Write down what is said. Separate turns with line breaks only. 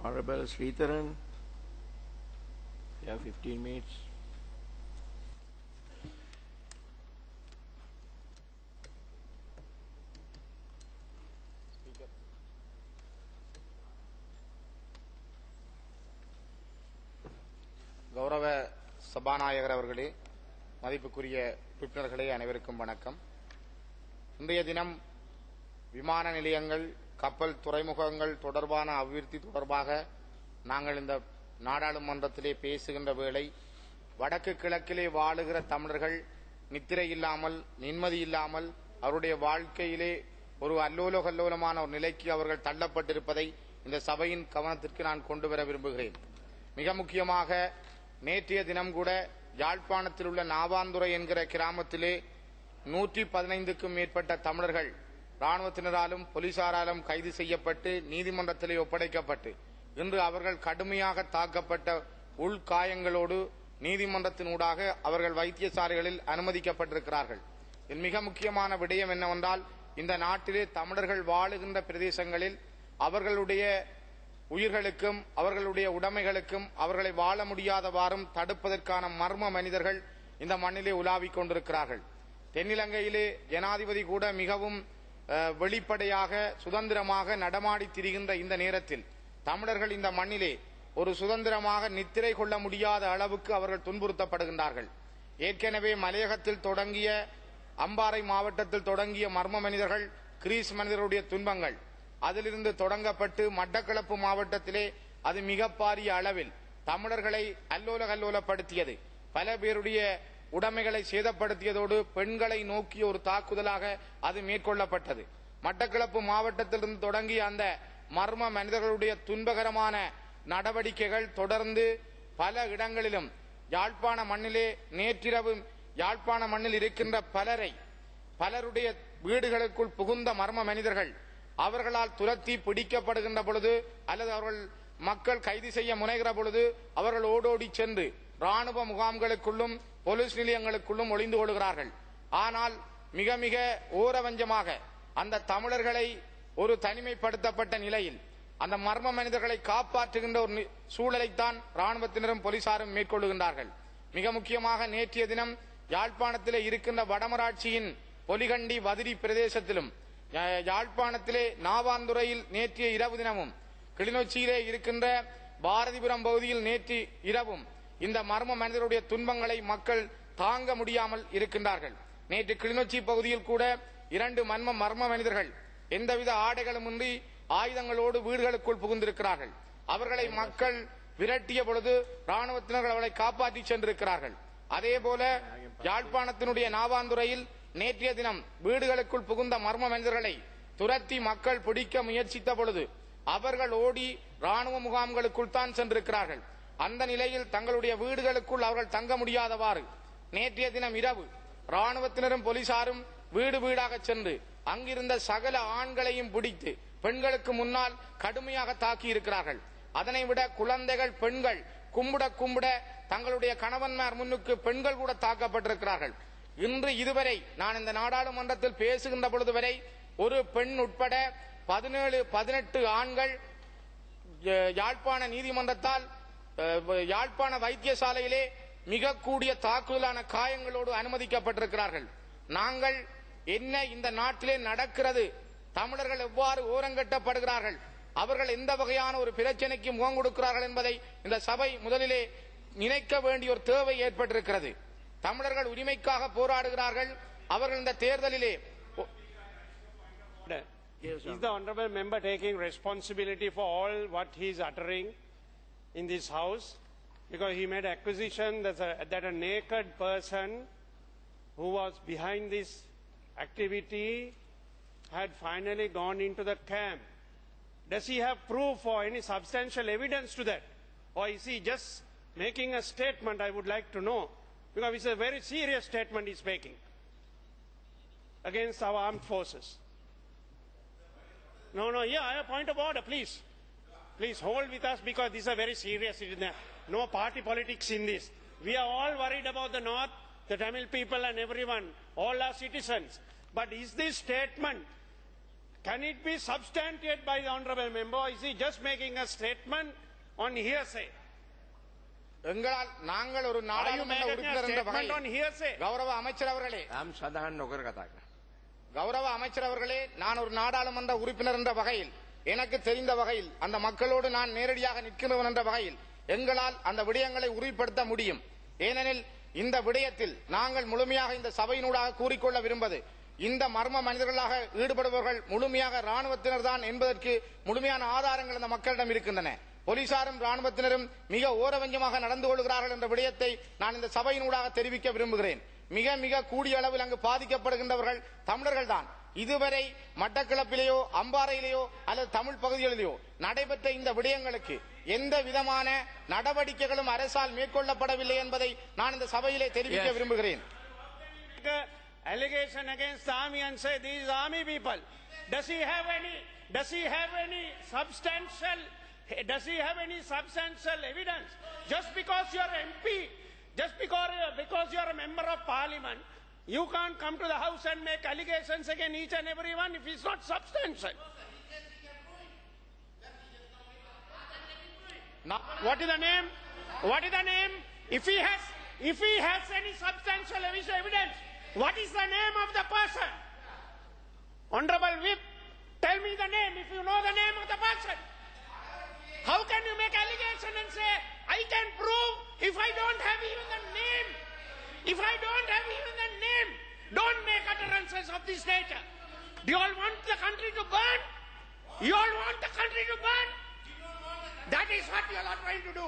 Honorable Sridharan, you have 15 minutes.
கௌரவ சபாநாயகர் அவர்களே, மதிப்புக்குரிய உறுப்பினர்களே, அனைவருக்கும் வணக்கம். இன்றைய தினம் விமான நிலையங்கள், கப்பல் துறைமுகங்கள் தொடர்பான அபிவிருத்தி தொடர்பாக நாங்கள் இந்த நாடாளுமன்றத்திலே பேசுகின்ற வேளை, வடக்கு கிழக்கிலே வாழுகிற தமிழர்கள் நித்திரை இல்லாமல், நிம்மதி இல்லாமல், அவருடைய வாழ்க்கையிலே ஒரு அல்லோல கல்லோலமான ஒரு நிலைக்கு அவர்கள் தள்ளப்பட்டிருப்பதை இந்த சபையின் கவனத்திற்கு நான் கொண்டு வர விரும்புகிறேன். மிக முக்கியமாக நேற்றைய தினம் கூட யாழ்ப்பாணத்தில் உள்ள நாவாந்துறை என்கிற கிராமத்திலே 115க்கும் மேற்பட்ட தமிழர்கள் ராணுவத்தினராலும் போலீசாராலும் கைது செய்யப்பட்டு நீதிமன்றத்திலே ஒப்படைக்கப்பட்டு இன்று அவர்கள் கடுமையாக தாக்கப்பட்ட உள்காயங்களோடு நீதிமன்றத்தினூடாக அவர்கள் வைத்தியசாலைகளில் அனுமதிக்கப்பட்டிருக்கிறார்கள். இதில் மிக முக்கியமான விடயம் என்னவென்றால், இந்த நாட்டிலே தமிழர்கள் வாழுகின்ற பிரதேசங்களில் அவர்களுடைய உயிர்களுக்கும் அவர்களுடைய உடைமைகளுக்கும் அவர்களை வாழ முடியாதவாறும் தடுப்பதற்கான மர்ம மனிதர்கள் இந்த மண்ணிலே உலாவிக் கொண்டிருக்கிறார்கள். தென்னிலங்கையிலே ஜனாதிபதி கூட மிகவும் வெளிப்படையாக சுதந்திரமாக நடமாடி திரிகின்ற இந்த நேரத்தில் தமிழர்கள் இந்த மண்ணிலே ஒரு சுதந்திரமாக நித்திரை கொள்ள முடியாத அளவுக்கு அவர்கள் துன்புறுத்தப்படுகின்றார்கள். ஏற்கனவே மலையகத்தில் தொடங்கிய, அம்பாறை மாவட்டத்தில் தொடங்கிய மர்ம மனிதர்கள், கிரீஸ் மனிதர்களுடைய துன்பங்கள், அதிலிருந்து தொடங்கப்பட்டு மட்டக்களப்பு மாவட்டத்திலே அது மிக பாரிய அளவில் தமிழர்களை அல்லோல கல்லோலப்படுத்தியது. பல பேருடைய உடைமைகளை சேதப்படுத்தியதோடு பெண்களை நோக்கிய ஒரு தாக்குதலாக அது மேற்கொள்ளப்பட்டது. மட்டக்களப்பு மாவட்டத்திலிருந்து தொடங்கிய அந்த மர்ம மனிதர்களுடைய துன்பகரமான நடவடிக்கைகள் தொடர்ந்து பல இடங்களிலும் யாழ்ப்பாண மண்ணிலே நேற்றிரவு யாழ்ப்பாண மண்ணில் இருக்கின்ற பலருடைய வீடுகளுக்குள் புகுந்த மர்ம மனிதர்கள் அவர்களால் துரத்தி பிடிக்கப்படுகின்ற பொழுது அல்லது அவர்கள் மக்கள் கைது செய்ய முனைகிற பொழுது அவர்கள் ஓடோடி சென்று ராணுவ முகாம்களுக்குள்ளும் போலீஸ் நிலையங்களுக்குள்ளும் ஒளிந்து கொள்கிறார்கள். ஆனால் மிக மிக ஓரவஞ்சமாக அந்த தமிழர்களை ஒரு தனிமைப்படுத்தப்பட்ட நிலையில் அந்த மர்ம மனிதர்களை காப்பாற்றுகின்ற ஒரு சூழலைத்தான் ராணுவத்தினரும் போலீசாரும் மேற்கொள்ளுகின்றார்கள். மிக முக்கியமாக நேற்றைய தினம் யாழ்ப்பாணத்திலே இருக்கின்ற வடமராட்சியின் பொலிகண்டி வதிரி பிரதேசத்திலும், யாழ்ப்பாணத்திலே நாவாந்துறையில் நேற்றைய இரவு தினமும், கிளிநொச்சியிலே இருக்கின்ற பாரதிபுரம் பகுதியில் நேற்று இரவும் இந்த மர்ம மனிதருடைய துன்பங்களை மக்கள் தாங்க முடியாமல் இருக்கின்றார்கள். நேற்று கிளிநொச்சி பகுதியில் கூட 2 மர்ம மனிதர்கள் எந்தவித ஆடைகளுமின்றி ஆயுதங்களோடு வீடுகளுக்குள் புகுந்திருக்கிறார்கள். அவர்களை மக்கள் விரட்டிய பொழுது ராணுவத்தினர்கள் அவர்களை காப்பாற்றி சென்றிருக்கிறார்கள். அதேபோல யாழ்ப்பாணத்தினுடைய நாவாந்துறையில் நேற்றைய தினம் வீடுகளுக்குள் புகுந்த மர்ம மனிதர்களை துரத்தி மக்கள் பிடிக்க முயற்சித்த பொழுது அவர்கள் ஓடி ராணுவ முகாம்களுக்குள் தான் சென்றிருக்கிறார்கள். அந்த நிலையில் தங்களுடைய வீடுகளுக்குள் அவர்கள் தங்க முடியாதவாறு நேற்றைய தினம் இரவு ராணுவத்தினரும் போலீசாரும் வீடு வீடாக சென்று அங்கிருந்த சகல ஆண்களையும் பிடித்து பெண்களுக்கு முன்னால் கடுமையாக தாக்கி இருக்கிறார்கள். அதனை விட குழந்தைகள், பெண்கள் கும்பிட தங்களுடைய கணவன்மார் முன்னுக்கு பெண்கள் கூட தாக்கப்பட்டிருக்கிறார்கள். இன்று இதுவரை நான் இந்த நாடாளுமன்றத்தில் பேசுகின்ற பொழுது வரை ஒரு பெண் உட்பட 17-18 ஆண்கள் யாழ்ப்பாண நீதிமன்றத்தால் யாழ்ப்பாண வைத்தியசாலையிலே மிக கூடிய தாக்குதலான காயங்களோடு அனுமதிக்கப்பட்டிருக்கிறார்கள். நாங்கள் என்ன இந்த நாட்டிலே நடக்கிறது, தமிழர்கள் எவ்வாறு ஓரங்கட்டப்படுகிறார்கள், அவர்கள் எந்த வகையான ஒரு பிரச்சனைக்கு முகம் கொடுக்கிறார்கள் என்பதை இந்த சபை முதலிலே நினைக்க வேண்டிய ஒரு தேவை ஏற்பட்டிருக்கிறது. தமிழர்கள் உரிமைக்காக போராடுகிறார்கள். அவர்கள் இந்த தேர்தலிலே
Is the honourable member taking responsibility for all what he is uttering in this house? Because he made accusation that a naked person who was behind this activity had finally gone into the camp. Does he have proof or any substantial evidence to that? Or is he just making a statement? I would like to know. Because it's a very serious statement he's making against our armed forces. No, yeah, I have a point of order, please. Please hold with us because this is a very serious issue. No party politics in this. We are all worried about the North, the Tamil people and everyone, all our citizens. But is this statement Can it be substantiated by the honorable member, or is he just making a statement on hearsay?
எங்களால் நாங்கள் ஒரு
Are you
நாடாளுமன்ற
making a
உறுப்பினர் என்ற
statement on
வகையில்
hearsay?
கௌரவ அமைச்சர் அவர்களே
නම් සඳහන් නොකර කතා කරන්න.
கௌரவ அமைச்சர் அவர்களே, நான் ஒரு நாடாளுமன்ற உறுப்பினர் என்ற வகையில் எனக்கு தெரிந்த வகையில் அந்த மக்களோடு நான் நேரடியாக நிற்கிறவன் என்ற வகையில் எங்களால் அந்த விடயங்களை உறுதிப்படுத்த முடியும். ஏனெனில் இந்த விடயத்தில் நாங்கள் முழுமையாக இந்த சபையினூடாக கூறிக்கொள்ள விரும்புவது, இந்த மர்ம மனிதர்களாக ஈடுபடுபவர்கள் முழுமையாக ராணுவத்தினர் தான் என்பதற்கு முழுமையான ஆதாரங்கள் அந்த மக்களிடம் இருக்கின்றன. போலீசாரும் ராணுவத்தினரும் மிக ஓரவஞ்சமாக நடந்து கொள்கிறார்கள் என்ற விடயத்தை நான் இந்த சபையினூடாக தெரிவிக்க விரும்புகிறேன். மிக மிக கூடிய அளவில் அங்கு பாதிக்கப்படுகின்றவர்கள் தமிழர்கள் தான். இதுவரை மட்டக்களப்பிலேயோ அம்பாறையிலேயோ அல்லது தமிழ் பகுதிகளிலேயோ நடைபெற்ற இந்த விடயங்களுக்கு எந்த விதமான நடவடிக்கைகளும் அரசால் மேற்கொள்ளப்படவில்லை என்பதை நான் இந்த சபையிலே தெரிவிக்க விரும்புகிறேன்.
Allegation against the army and say these army people. Does he have any substantial evidence? Just because you are MP, just because you are a member of parliament, you can't come to the house and make allegations against each and every one if it's not substantial. What is the name? What is the name? If he has any substantial evidence, what is the name of the person? Honorable Whip, tell me the name if you know the name of the person. How can you make allegation and say, I can prove if I don't have even the name? If I don't have even the name, don't make utterances of this nature. Do you all want the country to burn? You all want the country to burn? That is what you all are trying to do.